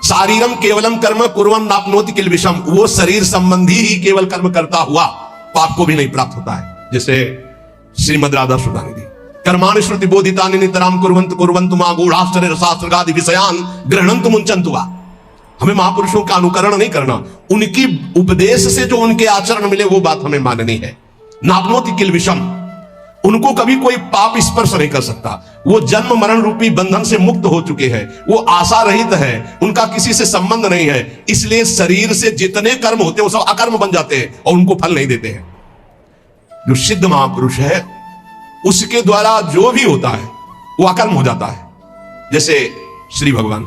शारीरम केवलम कर्म कुर्वन् नाप्नोति किल विषम, वो शरीर संबंधी ही केवल कर्म करता हुआ पाप को भी नहीं प्राप्त होता है। जैसे श्रीमद राधा सुधानिधि, कर्माणि श्रुति बोधितानि नितराम कुर्वन्तु मा गूढ़ाश्चर्य रसास्त्रगादि विषयान् गृह्णन्तु मुञ्चन्तु वा। हमें महापुरुषों का अनुकरण नहीं करना, उनकी उपदेश से जो उनके आचरण मिले वो बात हमें माननी है। नाप्नोति किल विषम, उनको कभी कोई पाप स्पर्श नहीं कर सकता, वो जन्म मरण रूपी बंधन से मुक्त हो चुके हैं, वो आशा रहित है, उनका किसी से संबंध नहीं है, इसलिए शरीर से जितने कर्म होते हैं वो सब अकर्म बन जाते हैं और उनको फल नहीं देते हैं। जो सिद्ध महापुरुष है उसके द्वारा जो भी होता है वो अकर्म हो जाता है। जैसे श्री भगवान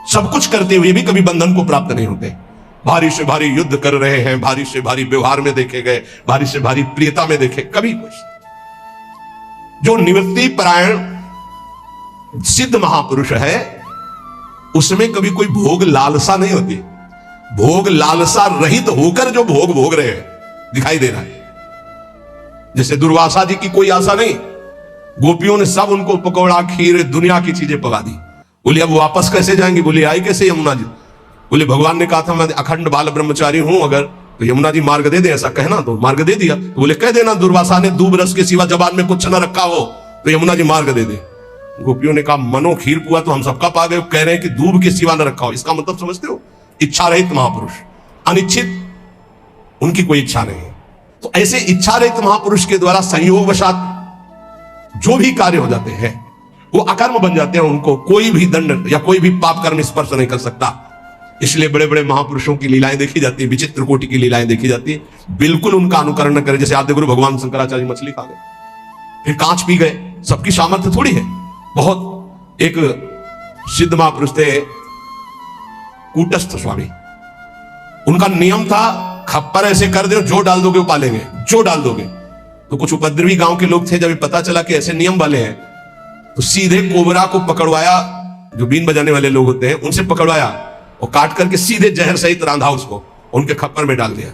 सब कुछ करते हुए भी कभी बंधन को प्राप्त नहीं होते, भारी से भारी युद्ध कर रहे हैं, भारी से भारी व्यवहार में देखे गए, भारी से भारी प्रियता में देखे, कभी कुछ। जो निवृत्ति परायण सिद्ध महापुरुष है उसमें कभी कोई भोग लालसा नहीं होती, भोग लालसा रहित होकर जो भोग भोग रहे हैं दिखाई दे रहा है। जैसे दुर्वासा जी की कोई आशा नहीं, गोपियों ने सब उनको पकौड़ा, खीर, दुनिया की चीजें पका दी, बोले अब वापस कैसे जाएंगे? बोले आई कैसे यमुना जी? बोले भगवान ने कहा था मैं अखंड बाल ब्रह्मचारी हूं, अगर तो यमुना जी मार्ग दे दे, ऐसा कहना। तो मार्ग दे दिया। तो बोले कह देना दुर्वासा ने दूब रस के सिवा जबान में कुछ न रखा हो तो यमुना जी मार्ग दे दे। गोपियों ने कहा मनो खीर पुआ तो हम सबका पा गए, कह रहे हैं कि दूब के सिवा न रखा हो। इसका मतलब समझते हो? इच्छा रहित महापुरुष, अनिच्छित, उनकी कोई इच्छा नहीं। तो ऐसे इच्छा रहित महापुरुष के द्वारा संयोगवशात जो भी कार्य हो जाते हैं वो अकर्म बन जाते हैं, उनको कोई भी दंड या कोई भी पाप कर्म स्पर्श नहीं कर सकता। इसलिए बड़े बड़े महापुरुषों की लीलाएं देखी जाती है, विचित्र कोटि की लीलाएं देखी जाती है, बिल्कुल उनका अनुकरण न करें। जैसे आद्य गुरु भगवान शंकराचार्य मछली खा गए, फिर कांच पी गए, सबकी सामर्थ्य थोड़ी है। बहुत एक सिद्ध महापुरुष थे कूटस्थ स्वामी, उनका नियम था खप्पर ऐसे कर दो, जो डाल दोगे वो पालेंगे, जो डाल दोगे। तो कुछ उपद्रवी गांव के लोग थे, जब पता चला कि ऐसे नियम वाले हैं तो सीधे कोबरा को पकड़वाया, जो बीन बजाने वाले लोग होते हैं उनसे पकड़वाया और काट करके सीधे जहर सहित रांधा उसको, उनके खप्पर में डाल दिया।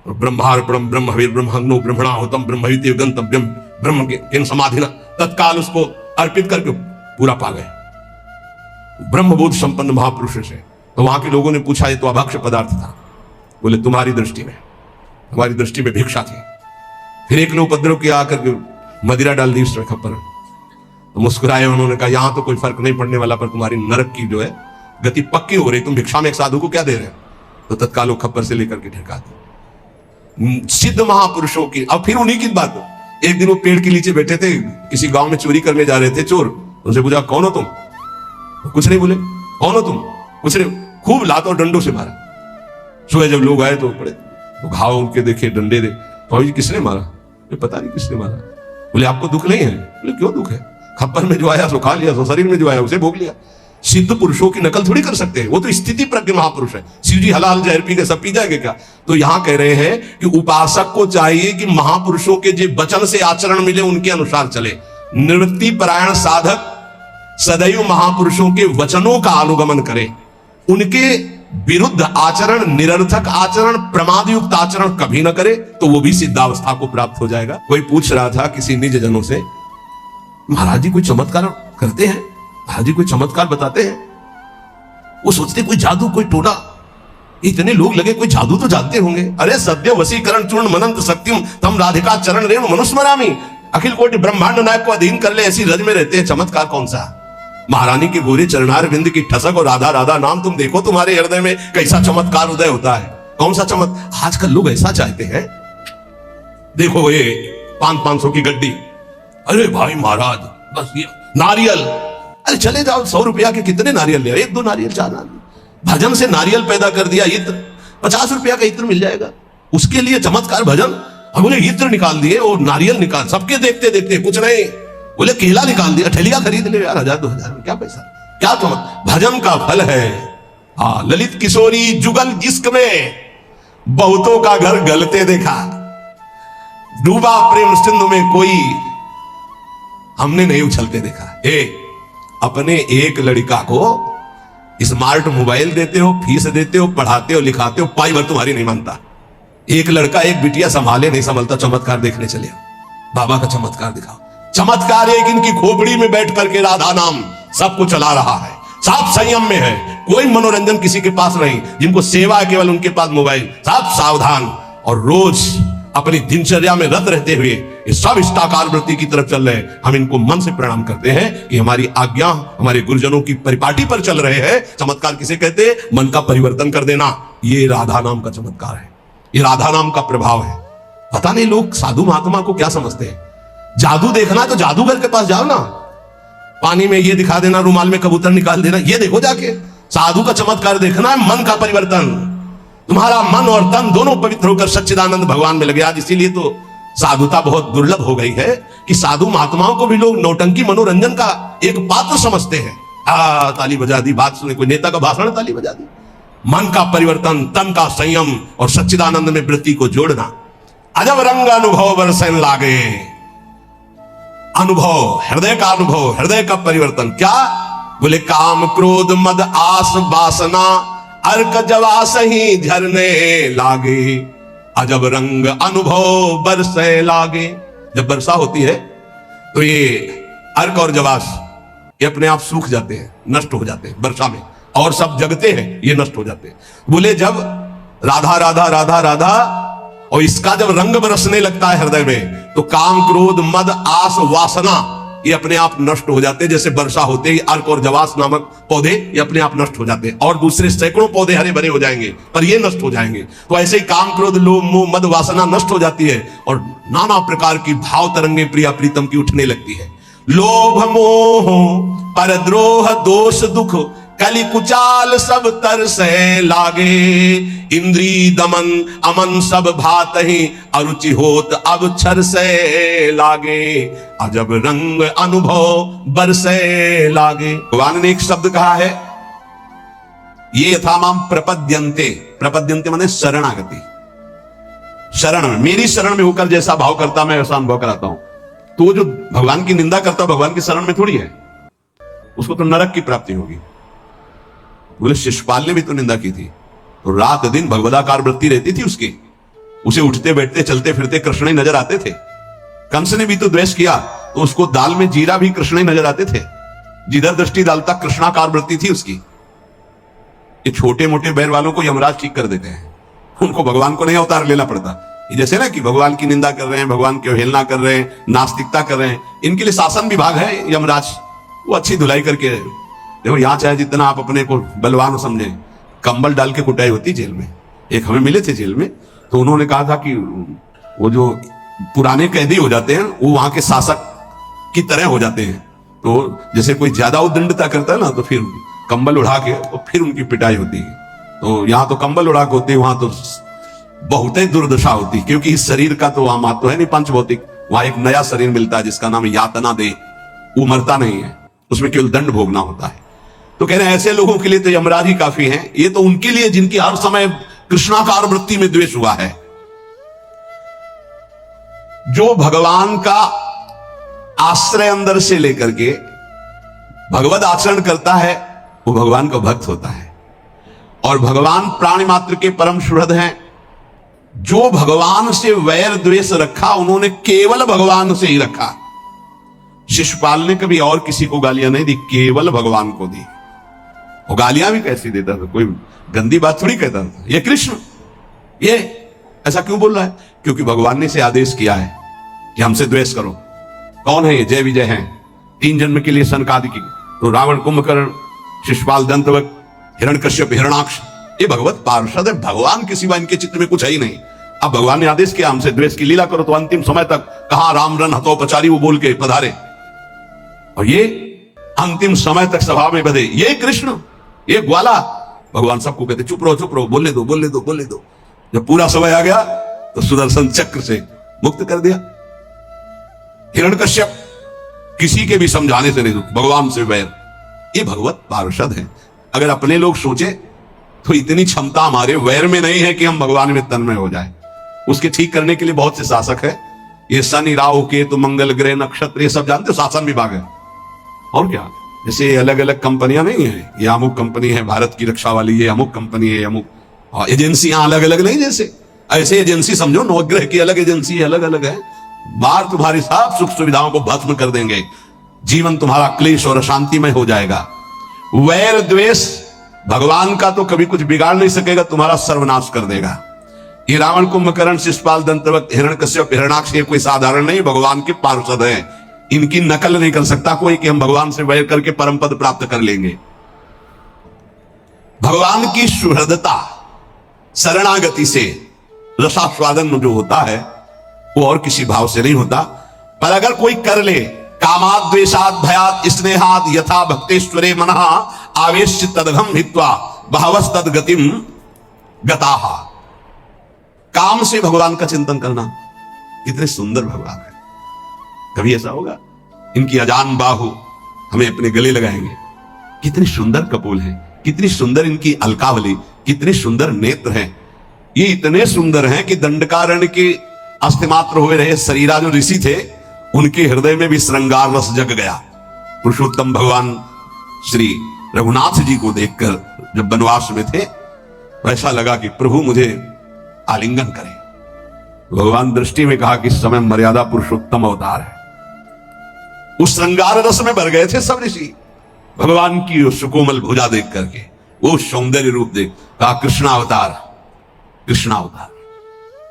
और ब्रह्मार्पणम ब्रह्मवीर ब्रह्मग्नो ब्रह्मणाहुतम ब्रह्मविद्य गंतव्यम ब्रह्म के समाधिना, तत्काल उसको अर्पित करके पूरा पा गए ब्रह्मबोध संपन्न महापुरुष से। तो वहां के लोगों ने पूछा ये तो अभक्ष्य पदार्थ था। बोले तुम्हारी दृष्टि में, हमारी दृष्टि में भिक्षा थी। फिर एक ने उपद्रव किया, आकर के मदिरा डाल दी उसमें खप्पर। तो मुस्कुराए, उन्होंने कहा यहां तो कोई फर्क नहीं पड़ने वाला, पर तुम्हारी नरक की जो है गति पक्की हो रही, तुम भिक्षा में एक साधु को क्या दे रहे हो? तो तत्काल वो खप्पर से लेकर के ठेका दी। सिद्ध महापुरुषों की। अब फिर उन्हीं की बात, एक दिन वो पेड़ के नीचे बैठे थे, किसी गांव में चोरी करने जा रहे थे चोर। उनसे पूछा कौन हो तुम? कुछ नहीं बोले। कौन हो तुम? कुछ नहीं। खूब लात और डंडों से मारा। सुबह जब लोग आए तो पड़े, तो घाव उनके देखे, डंडे दे। तो किसने मारा? पता नहीं किसने मारा। बोले आपको दुख नहीं है? बोले क्यों दुख है? खप्पर में जो आया सो खा लिया, सो शरीर में जो आया उसे भोग लिया। सिद्ध पुरुषों की नकल थोड़ी कर सकते हैं, वो तो स्थिति प्रज्ञ महापुरुष है। शिव जी हलाल जहर पी के सब पी जाएंगे क्या? तो यहां कह रहे हैं कि उपासक को चाहिए कि महापुरुषों के जो वचन से आचरण मिले उनके अनुसार चले। निवृत्ति परायण साधक सदैव महापुरुषों के वचनों का अनुगमन करे, उनके विरुद्ध आचरण, निरर्थक आचरण, प्रमादयुक्त आचरण कभी न करे, तो वो भी सिद्धावस्था को प्राप्त हो जाएगा। कोई पूछ रहा था किसी निज जनों से, महाराज जी कोई चमत्कार करते हैं? महाराज जी कोई चमत्कार बताते हैं? वो सोचते कोई जादू, कोई टोना। इतने लोग लगे कोई जादू तो जानते होंगे। अरे सद्य वशीकरण चूर्ण मनंत सत्यम तम राधिका चरण रेणु मनुस्मरामी, अखिल कोटि ब्रह्मांड नायक को अधीन कर ले, ऐसी रज में रहते हैं। चमत्कार कौन सा? महारानी के गोरे चरणार बिंद की ठसक और राधा राधा नाम तुम देखो, तुम्हारे हृदय में कैसा चमत्कार उदय होता है। कौन सा चमत्कार? आजकल लोग ऐसा चाहते हैं। देखो ये 500 की गड्डी, अरे भाई महाराज बस ये नारियल, अरे चले जाओ 100 रुपया के कितने नारियल ले, 1-2 नारियल, 4 नारियल। भजन से नारियल पैदा कर दिया, इत्र 50 रुपया का इत्र मिल जाएगा, उसके लिए चमत्कार भजन। हम बोले इत्र निकाल दिए और नारियल निकाल, सबके देखते देखते कुछ नहीं, बोले केला निकाल दिया, ठेलिया खरीद ले यार, 1000-2000 में क्या पैसा, क्या चमत्कार। भजन का फल है। हाँ, ललित किशोरी जुगल जिस्क में बहुतों का घर गलते देखा, डूबा प्रेम सिंधु में कोई हमने नहीं उछलते देखा। अपने एक लड़का को स्मार्ट मोबाइल देते हो, फीस देते हो, पढ़ाते हो, लिखाते हो, पाई भर तुम्हारी नहीं मानता। एक लड़का एक बिटिया संभाले नहीं संभलता, चमत्कार देखने चले बाबा का चमत्कार दिखाओ। चमत्कार एक इनकी खोपड़ी में बैठ करके राधा नाम सबको चला रहा है, साफ संयम में है, कोई मनोरंजन किसी के पास नहीं, जिनको सेवा है केवल उनके पास मोबाइल, साफ सावधान और रोज अपनी दिनचर्या में रत रहते हुए ये सब इष्टाकार वृत्ति की तरफ चल रहे हैं। हम इनको मन से प्रणाम करते हैं कि हमारी आज्ञा हमारे गुरुजनों की परिपाटी पर चल रहे हैं। चमत्कार किसे कहते हैं? मन का परिवर्तन कर देना, ये राधा नाम का चमत्कार है, ये राधा नाम का प्रभाव है। पता नहीं लोग साधु महात्मा को क्या समझते हैं। जादू देखना तो जादूगर के पास जाओ ना, पानी में ये दिखा देना, रुमाल में कबूतर निकाल देना, ये देखो जाके। साधु का चमत्कार देखना है मन का परिवर्तन, तुम्हारा मन और तन दोनों पवित्र होकर सच्चिदानंद भगवान में लगे। आज इसीलिए तो साधुता बहुत दुर्लभ हो गई है कि साधु महात्माओं को भी लोग नौटंकी मनोरंजन का एक पात्र समझते हैं। ताली बजा दी, बात सुने, कोई नेता का भाषण, ताली बजा दी। मन का परिवर्तन, तन का संयम और सच्चिदानंद में वृत्ति को जोड़ना। अजब रंग अनुभव बरसन लागे, अनुभव, हृदय का अनुभव, हृदय का परिवर्तन। क्या बोले? काम क्रोध मद आस वासना अर्क जवास ही झरने लागे, अजब रंग अनुभव बरसे लागे। जब वर्षा होती है तो ये अर्क और जवास ये अपने आप सूख जाते हैं, नष्ट हो जाते हैं वर्षा में, और सब जगते हैं, ये नष्ट हो जाते हैं। बोले जब राधा राधा राधा राधा और इसका जब रंग बरसने लगता है हृदय में, तो काम क्रोध मद आस वासना ये अपने आप नष्ट हो जाते हैं। जैसे वर्षा होते ही अर्क और जवास नामक पौधे ये अपने आप नष्ट हो जाते हैं, और दूसरे सैकड़ों पौधे हरे भरे हो जाएंगे, पर ये नष्ट हो जाएंगे। तो ऐसे ही काम क्रोध लोभ मोह मद वासना नष्ट हो जाती है, और नाना प्रकार की भाव तरंगे प्रिया प्रीतम की उठने लगती है। लोभ मोह परद्रोह दोष दुख कलि कुचाल सब तरसे लागे, इंद्री दमन अमन सब भात ही अरुचि होत अब छर से लागे, अजब रंग अनुभव बरसे लागे। भगवान ने एक शब्द कहा है, ये यथामाम प्रपद्यन्ते, प्रपद्यन्ते माने शरणागति, शरण में, मेरी शरण में होकर जैसा भाव करता मैं वैसा अनुभव कराता हूं। तो जो भगवान की निंदा करता भगवान की शरण में थोड़ी है, उसको तो नरक की प्राप्ति होगी। बोले शिशुपाल ने भी तो निंदा की थी, तो रात दिन भगवदाकार वृत्ति रहती थी उसकी, उसे उठते बैठते चलते फिरते कृष्ण ही नजर आते थे। कंस ने भी तो द्वेष किया, तो उसको दाल में जीरा भी कृष्ण ही नजर आते थे, जिधर दृष्टि डालता कृष्णाकार वृत्ति थी उसकी। ये छोटे मोटे बैर वालों को यमराज ठीक कर देते हैं, उनको भगवान को नहीं अवतार लेना पड़ता। ये जैसे ना कि भगवान की निंदा कर रहे हैं, भगवान की अवहेलना कर रहे हैं, नास्तिकता कर रहे हैं, इनके लिए शासन विभाग है यमराज, वो अच्छी धुलाई करके। देखो यहां चाहे जितना आप अपने को बलवान समझे, कंबल डाल के कुटाई होती जेल में। एक हमें मिले थे जेल में, तो उन्होंने कहा था कि वो जो पुराने कैदी हो जाते हैं वो वहां के शासक की तरह हो जाते हैं। तो जैसे कोई ज्यादा उद्दंडता करता है ना, तो फिर कंबल उड़ा के और फिर उनकी पिटाई होती है। तो यहाँ तो कंबल उड़ा के होती है, वहां तो बहुत ही दुर्दशा होती है, क्योंकि इस शरीर का तो वहां मात तो है नहीं पंच भौतिक। वहां एक नया शरीर मिलता है जिसका नाम यातना दे, वो मरता नहीं है, उसमें केवल दंड भोगना होता है। तो कह रहे हैं ऐसे लोगों के लिए तो यमराज ही काफी हैं। ये तो उनके लिए जिनकी हर समय कृष्णाकार वृत्ति में द्वेष हुआ है। जो भगवान का आश्रय अंदर से लेकर के भगवद आचरण करता है, वो भगवान का भक्त होता है। और भगवान प्राणी मात्र के परम सुहृद हैं। जो भगवान से वैर द्वेष रखा, उन्होंने केवल भगवान से ही रखा। शिशुपाल ने कभी और किसी को गालियां नहीं दी, केवल भगवान को दी। वो गालियां भी कैसी देता था, कोई गंदी बात थोड़ी कहता था। ये कृष्ण ये ऐसा क्यों बोल रहा है? क्योंकि भगवान ने इसे आदेश किया है कि हमसे द्वेष करो। कौन है ये? जय विजय हैं, 3 जन्म के लिए सनकादि की। तो रावण, कुंभकर्ण, शिशुपाल, दंतवक्, हिरण्यकश्यप, हिरणाक्ष, ये भगवत पार्षद है। भगवान के सिवा इनके चित्त में कुछ है ही नहीं। अब भगवान ने आदेश किया हमसे द्वेष की लीला करो, तो अंतिम समय तक कहा राम रन हतोपचारी वो बोल के पधारे, और ये अंतिम समय तक सभा में बधे। ये कृष्ण, ये ग्वाला। भगवान सबको कहते चुप रहो, बोलने दो, बोलने दो, बोलने दो। जब पूरा समय आ गया तो सुदर्शन चक्र से मुक्त कर दिया। हिरण्यकश्यप किसी के भी समझाने से नहीं, भगवान से वैर। ये भगवत पार्षद है। अगर अपने लोग सोचे तो इतनी क्षमता हमारे वैर में नहीं है कि हम भगवान में तन्मय हो जाए। उसके ठीक करने के लिए बहुत से शासक है। ये शनि, राहु, केतु, मंगल ग्रह, नक्षत्र, ये सब जानते हो, शासन विभाग है। और क्या, जैसे अलग अलग कंपनियां नहीं है, ये अमुक कंपनी है भारत की रक्षा वाली, ये अमुक कंपनी है, अमुक एजेंसियां अलग अलग नहीं। जैसे ऐसे एजेंसी समझो, नवग्रह की अलग एजेंसी अलग अलग है। बाहर तुम्हारी सब सुख सुविधाओं को भस्म कर देंगे, जीवन तुम्हारा क्लेश और अशांतिमय हो जाएगा। वैर द्वेष भगवान का तो कभी कुछ बिगाड़ नहीं सकेगा, तुम्हारा सर्वनाश कर देगा। ये रावण, कुंभकर्ण, शिशुपाल, दंतवक्, हिरण्यकश्यप, हिरणाक्ष, ये कोई साधारण नहीं, भगवान के पार्षद हैं। इनकी नकल नहीं कर सकता कोई कि हम भगवान से वैर करके परम पद प्राप्त कर लेंगे। भगवान की सुहृदता, शरणागति से रसास्वादन जो होता है वो और किसी भाव से नहीं होता। पर अगर कोई कर ले, कामाद द्वेषाद भयाद स्नेहाद यथा भक्तेश्वरे मनः आवेश तदघम हित्वा बहवस तद गतिम गताः। काम से भगवान का चिंतन करना, कितने सुंदर भगवान है। कभी ऐसा होगा इनकी अजान बाहु हमें अपने गले लगाएंगे, कितनी सुंदर कपोल है, कितनी सुंदर इनकी अलकावली, कितने सुंदर नेत्र हैं। ये इतने सुंदर हैं कि दंडकारण्य के अस्थिमात्र हुए रहे शरीरा जो ऋषि थे, उनके हृदय में भी श्रृंगार रस जग गया। पुरुषोत्तम भगवान श्री रघुनाथ जी को देखकर जब वनवास में थे, वैसा लगा कि प्रभु मुझे आलिंगन करें। भगवान दृष्टि में कहा कि इस समय मर्यादा पुरुषोत्तम अवतार है। उस श्रृंगार रस में भर गए थे सब ऋषि। भगवान की वो सुकोमल भुजा देख करके, वो सौंदर्य रूप देख, कहा कृष्णावतार, कृष्णावतार।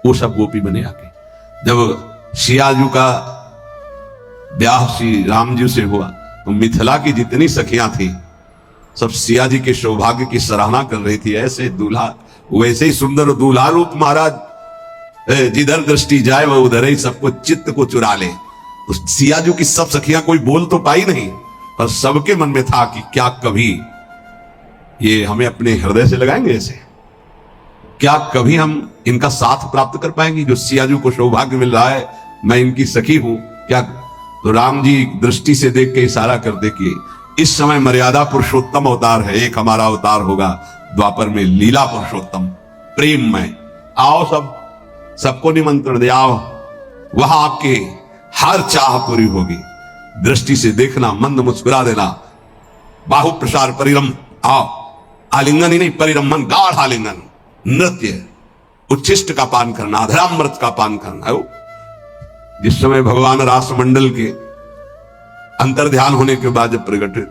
वो सब गोपी बने आके। जब सियाजू का ब्याह श्री राम जी से हुआ तो मिथिला की जितनी सखियां थी सब सिया जी के सौभाग्य की सराहना कर रही थी। ऐसे दूल्हा, वैसे ही सुंदर दूल्हा रूप महाराज, जिधर दृष्टि जाए वह उधर ही सबको चित्त को चुरा ले। तो सियाजू की सब सखियां कोई बोल तो पाई नहीं, पर सबके मन में था कि क्या कभी ये हमें अपने हृदय से लगाएंगे ऐसे, क्या कभी हम इनका साथ प्राप्त कर पाएंगे? जो सियाजू को सौभाग्य मिल रहा है, मैं इनकी सखी हूं क्या? तो राम जी दृष्टि से देख के इशारा कर दे कि इस समय मर्यादा पुरुषोत्तम अवतार है, एक हमारा अवतार होगा द्वापर में लीला पुरुषोत्तम प्रेम में। आओ सबको निमंत्रण दे, आओ वहां आपके हर चाह पूरी होगी। दृष्टि से देखना, मंद मुस्कुरा देना, बाहु प्रसार परिरम, आओ आलिंगन ही नहीं परिरमन, गाढ़ आलिंगन, नृत्य, उच्छिष्ट का पान करना, अधरामृत का पान करना है। जिस समय भगवान रासमंडल के अंतर ध्यान होने के बाद जब प्रकट हुए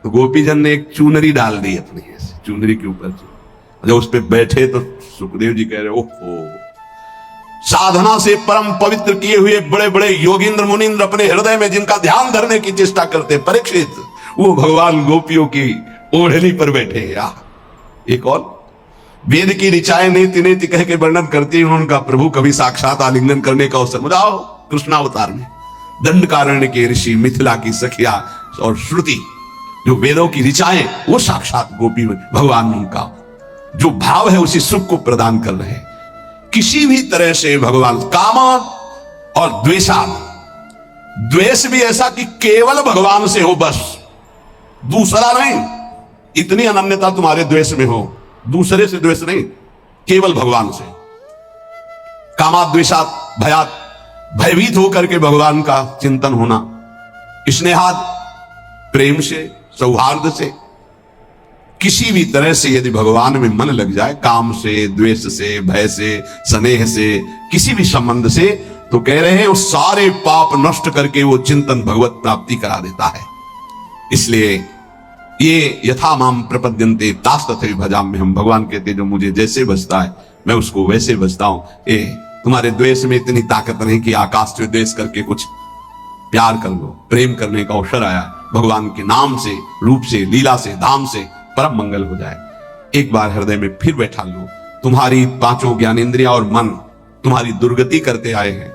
तो गोपीजन ने एक चुनरी डाल दी अपनी, चुनरी के ऊपर। जब उस पर बैठे तो सुखदेव जी कह रहे, ओहो, साधना से परम पवित्र किए हुए बड़े बड़े योगींद्र मुनींद्र अपने हृदय में जिनका ध्यान धरने की चेष्टा करते, परीक्षित वो भगवान गोपियों की ओढ़नी पर बैठे। एक और वेद की ऋचाएं नीति नीति कह के वर्णन करती है उनका प्रभु कभी साक्षात आलिंगन करने का अवसर मुझाओ। कृष्णावतार में दंडकारण्य के ऋषि, मिथिला की सखिया और श्रुति, जो वेदों की ऋचाएं, वो साक्षात गोपी भगवान उनका जो भाव है उसी सुख को प्रदान कर रहे हैं। किसी भी तरह से भगवान काम और द्वेषा, द्वेष भी ऐसा कि केवल भगवान से हो, बस दूसरा नहीं। इतनी अनन्यता तुम्हारे द्वेष में हो, दूसरे से द्वेष नहीं, केवल भगवान से। कामात द्वेषात भयात, भयभीत होकर के भगवान का चिंतन होना, स्नेहात प्रेम से, सौहार्द से, किसी भी तरह से यदि भगवान में मन लग जाए, काम से, द्वेष से, भय से, स्नेह से, किसी भी संबंध से, तो कह रहे हैं वो सारे पाप नष्ट करके वो चिंतन भगवत प्राप्ति करा देता है। इसलिए ये यथा माम प्रपद्यन्ते तास तथैव भजाम्यहम्, हम भगवान कहते जो मुझे जैसे बसता है मैं उसको वैसे बसता हूं। तुम्हारे द्वेष में इतनी ताकत नहीं कि आकाश से द्वेष करके कुछ प्यार कर लो। प्रेम करने का अवसर आया, भगवान के नाम से, रूप से, लीला से, धाम से परम मंगल हो जाए। एक बार हृदय में फिर बैठा लो। तुम्हारी पांचों ज्ञानेंद्रियां और मन तुम्हारी दुर्गति करते आए हैं,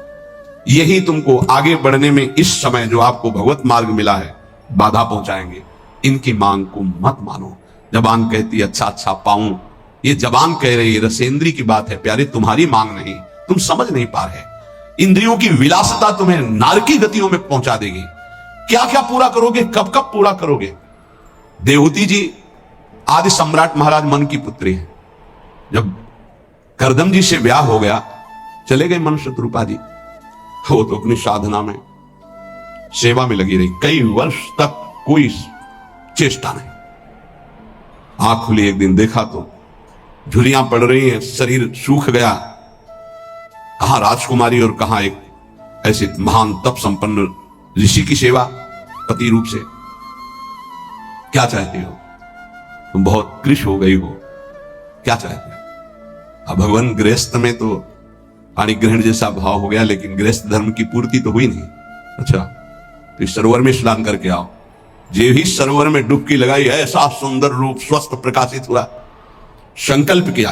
यही तुमको आगे बढ़ने में इस समय जो आपको भगवत मार्ग मिला है बाधा पहुंचाएंगे। इनकी मांग को मत मानो। जबान कहती अच्छा अच्छा पाऊं, ये जबान कह रही है, रसेंद्री की बात है प्यारे, तुम्हारी मांग नहीं, तुम समझ नहीं पा रहे। इंद्रियों की विलासिता तुम्हें नारकी गतियों में पहुंचा देगी। क्या क्या पूरा करोगे, कब कब पूरा करोगे? देवहूति जी आदि सम्राट महाराज मन की पुत्री है। जब करदम जी से ब्याह हो गया, चले गए मन शत्रुपा जी, वो तो अपनी साधना में, सेवा में लगी रही। कई वर्ष तक कोई चेष्टा नहीं। आंख खुली, एक दिन देखा तो झुर्रियां पड़ रही हैं, शरीर सूख गया। कहां राजकुमारी और कहां एक ऐसे महान तप संपन्न ऋषि की सेवा पति रूप से। क्या चाहती हो तुम? बहुत कृश हो गई हो, क्या चाहते हो? अब भगवान गृहस्थ में तो पाणी ग्रहण जैसा भाव हो गया, लेकिन गृहस्थ धर्म की पूर्ति तो हुई नहीं। अच्छा, तो इस सरोवर में स्नान करके आओ। जे ही सरोवर में डुबकी लगाई, ऐसा सुंदर रूप स्वस्थ प्रकाशित हुआ। संकल्प किया,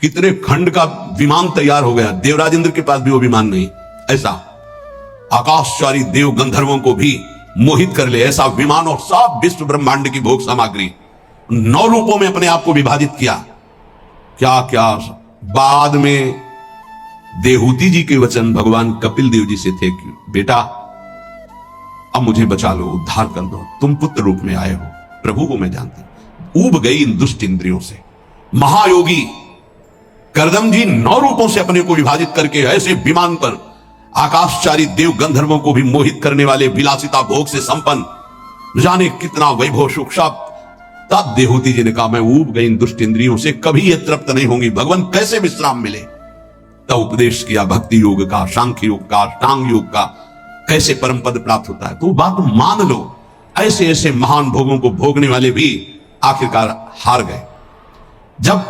कितने खंड का विमान तैयार हो गया। देवराज इंद्र के पास भी वो विमान नहीं, ऐसा आकाशचारी देव गंधर्वों को भी मोहित कर ले ऐसा विमान, और सब विश्व ब्रह्मांड की भोग सामग्री 9 रूपों में अपने आप को विभाजित किया। क्या क्या बाद में देवहूति जी के वचन भगवान कपिल देव जी से थे कि बेटा अब मुझे बचा लो, उद्धार कर दो, तुम पुत्र रूप में आए हो, प्रभु को मैं जानती। ऊब गई इन दुष्ट इंद्रियों से। महायोगी करदम जी 9 रूपों से अपने को विभाजित करके ऐसे विमान पर आकाशचारी देव गंधर्वों को भी मोहित करने वाले विलासिता भोग से संपन्न, जाने कितना वैभव सुख। तब देवहूति जी ने कहा मैं ऊब गई इन दुष्ट इंद्रियों से, कभी ये तृप्त नहीं होंगी, भगवान कैसे विश्राम मिले। तब उपदेश किया भक्ति योग का, सांख्य योग का, अष्टांग योग का, कैसे परम पद प्राप्त होता है। तो बात मान लो ऐसे ऐसे महान भोगों को भोगने वाले भी आखिरकार हार गए। जब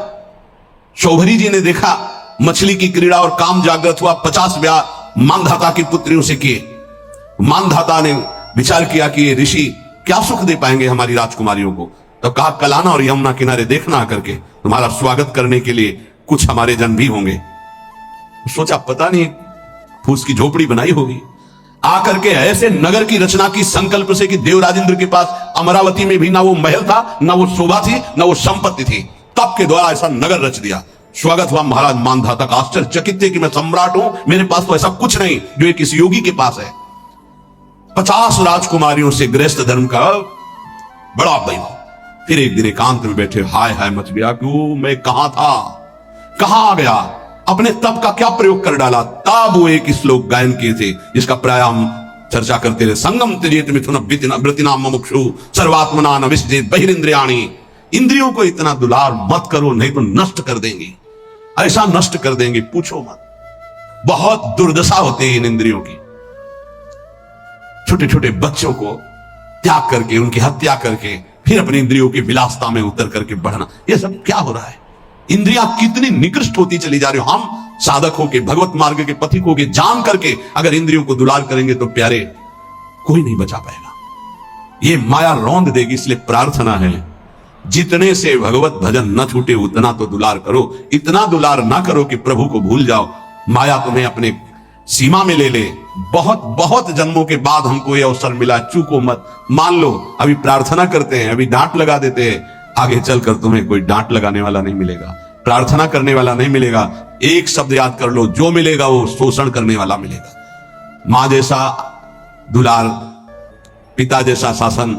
शौभरी जी ने देखा मछली की क्रीड़ा और काम जागृत हुआ, 50 ब्याह मानधाता की पुत्रियों से किए। मानधाता ने विचार किया कि ये ऋषि क्या सुख दे पाएंगे हमारी राजकुमारियों को, तो कहा कलाना और यमुना किनारे देखना करके तुम्हारा स्वागत करने के लिए कुछ हमारे जन भी होंगे। सोचा पता नहीं फूस की झोपड़ी बनाई होगी, आकर के ऐसे नगर की रचना की संकल्प से कि देवराजेंद्र के पास अमरावती में भी ना वो महल था, ना वो शोभा थी, ना वो संपत्ति थी, तब के द्वारा ऐसा नगर रच दिया। स्वागत हुआ महाराज मानधाता का। आश्चर्यचकित थे कि मैं सम्राट हूं, मेरे पास तो ऐसा कुछ नहीं जो एक किसी योगी के पास है। 50 राजकुमारियों से गृहस्थ धर्म का बड़ा वैभव। फिर एक दिन एकांत में बैठे, हाय हाय मच गया, क्यों मैं कहां था, कहां आ गया, अपने तप का क्या प्रयोग कर डाला। तब वो एक श्लोक गायन किए थे जिसका प्राय हम चर्चा करते रहे, संगम त्यजेत मिथुन वृतिना मुमुक्षु सर्वात्मना न विसजेत बहिरिंद्रियाणि। इंद्रियों को इतना दुलार मत करो, नहीं तो नष्ट कर देंगे, ऐसा नष्ट कर देंगे पूछो मत। बहुत दुर्दशा होती है इन इंद्रियों की। छोटे छोटे बच्चों को त्याग करके, उनकी हत्या करके, फिर अपनी इंद्रियों की विलासता में उतर करके बढ़ना, यह सब क्या हो रहा है। इंद्रियां कितनी निकृष्ट होती चली जा रही हो। हम साधक होके, भगवत मार्ग के पथिक होके, जान करके अगर इंद्रियों को दुलार करेंगे तो प्यारे कोई नहीं बचा पाएगा, ये माया रौंद देगी। इसलिए प्रार्थना है, जितने से भगवत भजन न छूटे उतना तो दुलार करो। इतना दुलार ना करो कि प्रभु को भूल जाओ, माया तुम्हें अपने सीमा में ले ले। बहुत बहुत जन्मों के बाद हमको यह अवसर मिला, चूको मत। मान लो अभी प्रार्थना करते हैं, अभी डांट लगा देते हैं, आगे चलकर तुम्हें कोई डांट लगाने वाला नहीं मिलेगा, प्रार्थना करने वाला नहीं मिलेगा। एक शब्द याद कर लो, जो मिलेगा वो शोषण करने वाला मिलेगा। मां जैसा दुलार, पिता जैसा शासन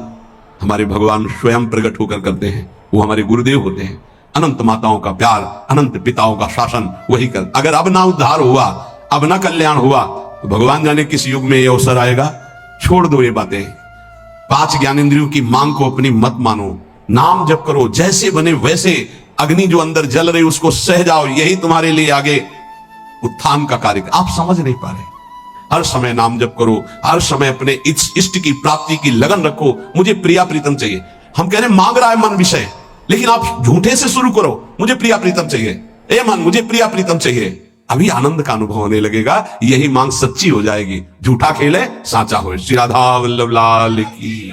हमारे भगवान स्वयं प्रकट होकर करते हैं, वो हमारे गुरुदेव होते हैं। अनंत माताओं का प्यार, अनंत पिताओं का शासन वही कर। अगर अब ना उद्धार हुआ, अब ना कल्याण हुआ, तो भगवान जाने किस युग में ये अवसर आएगा। छोड़ दो ये बातें। 5 ज्ञानेंद्रियों की मांग को अपनी मत मानो, नाम जप करो, जैसे बने वैसे। अग्नि जो अंदर जल रही उसको सह जाओ, यही तुम्हारे लिए आगे उत्थान का कार्य। आप समझ नहीं पा रहे। हर समय नाम जप करो, हर समय अपने इष्ट की प्राप्ति की लगन रखो। मुझे प्रिया प्रीतम चाहिए। हम कह रहे मांग रहा है मन विषय, लेकिन आप झूठे से शुरू करो, मुझे प्रिया प्रीतम चाहिए, ए मन मुझे प्रिया प्रीतम चाहिए। अभी आनंद का अनुभव होने लगेगा, यही मांग सच्ची हो जाएगी। झूठा खेले साचा हो। श्री राधा वल्लभ लाल की।